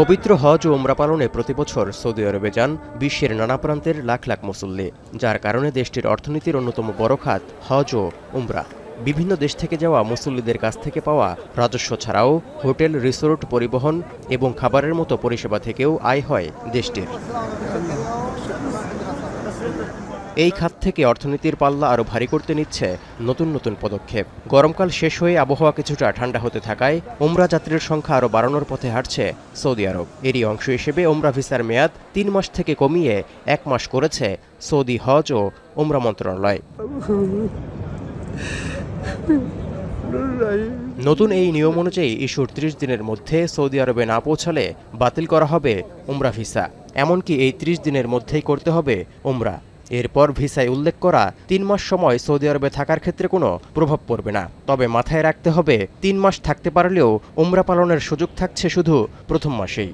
পবিত্র হজ ও উমরা পালনে প্রতিবছর সৌদি আরবে যান বিশ্বের নানা প্রান্তের লাখ লাখ মুসল্লি, যার কারণে দেশটির অর্থনীতির অন্যতম বড় খাত হজ ও উমরা। বিভিন্ন দেশ থেকে যাওয়া মুসল্লিদের কাছ থেকে পাওয়া রাজস্ব ছাড়াও হোটেল, রিসোর্ট, পরিবহন এবং খাবারের মতো পরিষেবা থেকেও আয় হয় দেশটির। এই খাত থেকে অর্থনীতির পাল্লা আরও ভারী করতে নিচ্ছে নতুন নতুন পদক্ষেপ। গরমকাল শেষ হয়ে আবহাওয়া কিছুটা ঠান্ডা হতে থাকায় উমরা যাত্রীর সংখ্যা আরও বাড়ানোর পথে হাঁটছে সৌদি আরব। এরই অংশ হিসেবে উমরা ভিসার মেয়াদ ৩ মাস থেকে কমিয়ে ১ মাস করেছে সৌদি হজ ও উমরা মন্ত্রণালয়। নতুন এই নিয়ম অনুযায়ী ইস্যুর ৩০ দিনের মধ্যে সৌদি আরবে না পৌঁছালে বাতিল করা হবে উমরা ভিসা। এমনকি এই ৩০ দিনের মধ্যেই করতে হবে উমরা। এরপর ভিসায় উল্লেখ করা ৩ মাস সময় সৌদি আরবে থাকার ক্ষেত্রে কোনো প্রভাব পড়বে না। তবে মাথায় রাখতে হবে ৩ মাস থাকতে পারলেও উমরা পালনের সুযোগ থাকছে শুধু প্রথম মাসেই।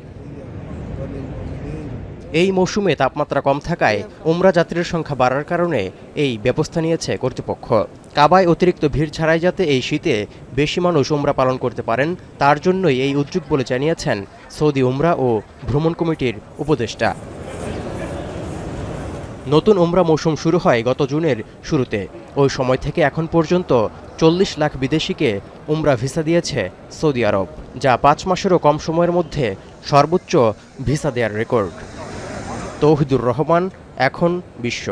এই মৌসুমে তাপমাত্রা কম থাকায় উমরা যাত্রীর সংখ্যা বাড়ার কারণে এই ব্যবস্থা নিয়েছে কর্তৃপক্ষ। কাবায় অতিরিক্ত ভিড় ছাড়াই যাতে এই শীতে বেশি মানুষ উমরা পালন করতে পারেন, তার জন্যই এই উদ্যোগ বলে জানিয়েছেন সৌদি উমরা ও ভ্রমণ কমিটির উপদেষ্টা। নতুন উমরা মৌসুম শুরু হয় গত জুনের শুরুতে। ওই সময় থেকে এখন পর্যন্ত ৪০ লাখ বিদেশিকে উমরা ভিসা দিয়েছে সৌদি আরব, যা ৫ মাসেরও কম সময়ের মধ্যে সর্বোচ্চ ভিসা দেওয়ার রেকর্ড। তৌহিদুর রহমান, এখন বিশ্ব।